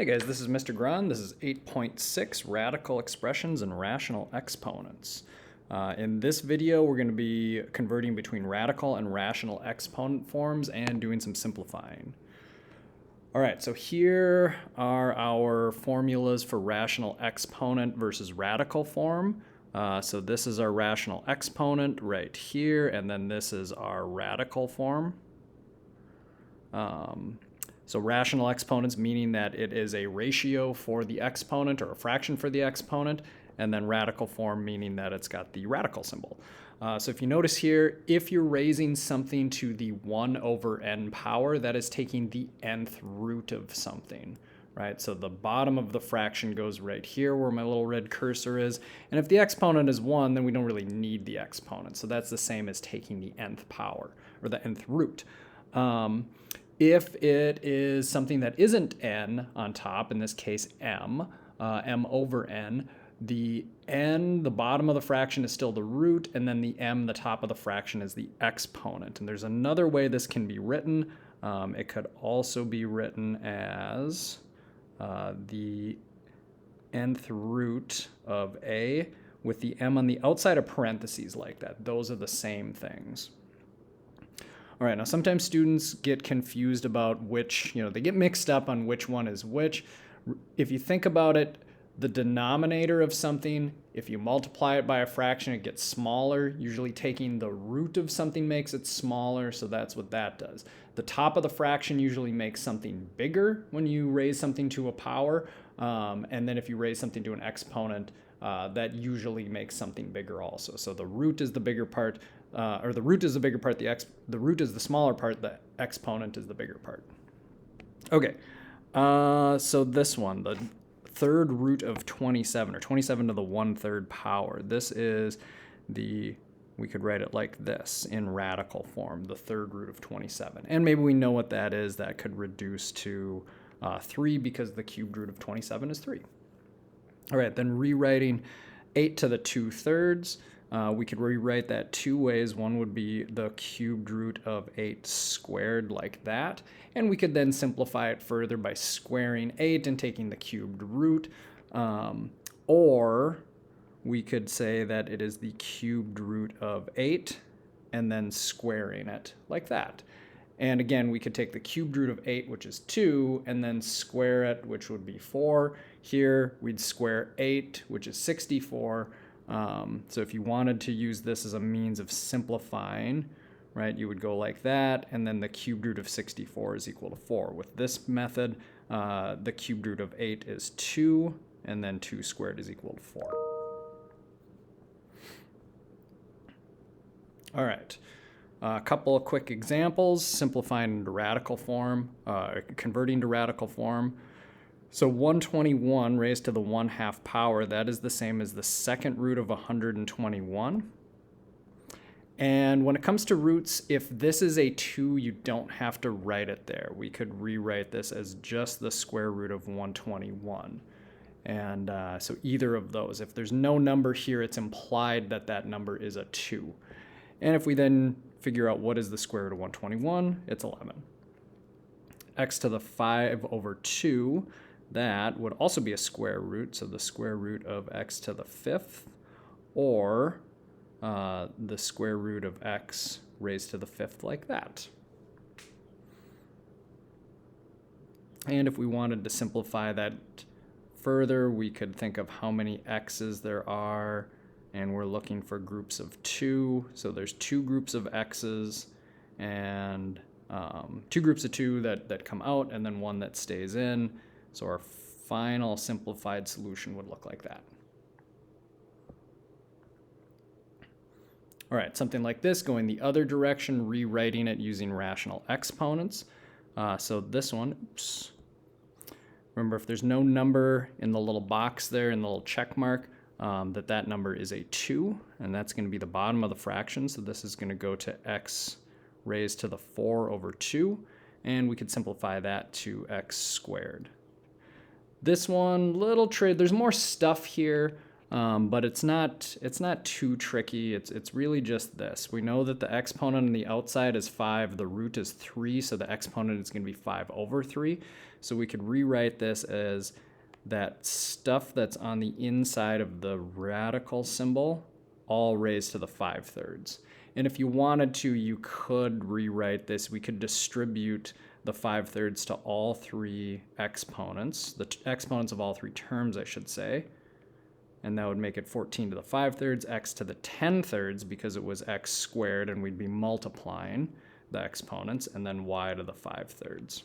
Hey guys, this is Mr. Grun. This is 8.6, Radical Expressions and Rational Exponents. In this video, we're going to be converting between radical and rational exponent forms and doing some simplifying. All right, so here are our formulas for rational exponent versus radical form. So this is our rational exponent right here, and then this is our radical form. So rational exponents meaning that it is a ratio for the exponent or a fraction for the exponent, and then radical form meaning that it's got the radical symbol. So if you notice here, if you're raising something to the 1 over n power, that is taking the nth root of something, right? So the bottom of the fraction goes right here where my little red cursor is. And if the exponent is 1, then we don't really need the exponent. So that's the same as taking the nth power or the nth root. If it is something that isn't n on top, in this case m, m over n, the n, the bottom of the fraction, is still the root, and then the m, the top of the fraction, is the exponent. And there's another way this can be written. It could also be written as the nth root of a with the m on the outside of parentheses like that. Those are the same things. All right, now sometimes students get confused about which, they get mixed up on which one is which. If you think about it, the denominator of something, if you multiply it by a fraction, it gets smaller. Usually taking the root of something makes it smaller, so that's what that does. The top of the fraction usually makes something bigger when you raise something to a power, and then if you raise something to an exponent, that usually makes something bigger also. So the root is the bigger part, or the root is the bigger part, the root is the smaller part, the exponent is the bigger part. Okay, so this one, the third root of 27, or 27 to the 1/3 power. This is we could write it like this in radical form, the third root of 27. And maybe we know what that is. That could reduce to 3 because the cubed root of 27 is 3. All right, then rewriting 8 to the 2/3. We could rewrite that two ways. One would be the cubed root of 8 squared like that. And we could then simplify it further by squaring 8 and taking the cubed root. Or we could say that it is the cubed root of 8 and then squaring it like that. And again, we could take the cubed root of 8, which is 2, and then square it, which would be 4. Here, we'd square 8, which is 64. So if you wanted to use this as a means of simplifying, right, you would go like that, and then the cubed root of 64 is equal to 4. With this method, the cubed root of 8 is 2, and then 2 squared is equal to 4. All right. A couple of quick examples, simplifying into radical form, converting to radical form. So 121 raised to the 1/2 power, that is the same as the second root of 121. And when it comes to roots, if this is a 2, you don't have to write it there. We could rewrite this as just the square root of 121. And so either of those. If there's no number here, it's implied that that number is a 2. And if we then figure out what is the square root of 121, it's 11. X to the 5 over 2, that would also be a square root, so the square root of x to the 5th, or the square root of x raised to the 5th like that. And if we wanted to simplify that further, we could think of how many x's there are, and we're looking for groups of 2. So there's 2 groups of x's, and 2 groups of 2 that come out, and then 1 that stays in. So our final simplified solution would look like that. All right, something like this, going the other direction, rewriting it using rational exponents. So this one, oops. Remember, if there's no number in the little box there, in the little check mark, that number is a 2, and that's going to be the bottom of the fraction. So this is going to go to x raised to the 4 over 2, and we could simplify that to x squared. This one, little trade, there's more stuff here. But it's not too tricky. It's really just this. We know that the exponent on the outside is 5, the root is 3, so the exponent is going to be 5 over 3. So we could rewrite this as that stuff that's on the inside of the radical symbol all raised to the 5/3. And if you wanted to, you could rewrite this. We could distribute the 5/3 to all three exponents, the exponents of all three terms, I should say. And that would make it 14 to the 5/3, x to the 10/3, because it was x squared, and we'd be multiplying the exponents, and then y to the 5/3.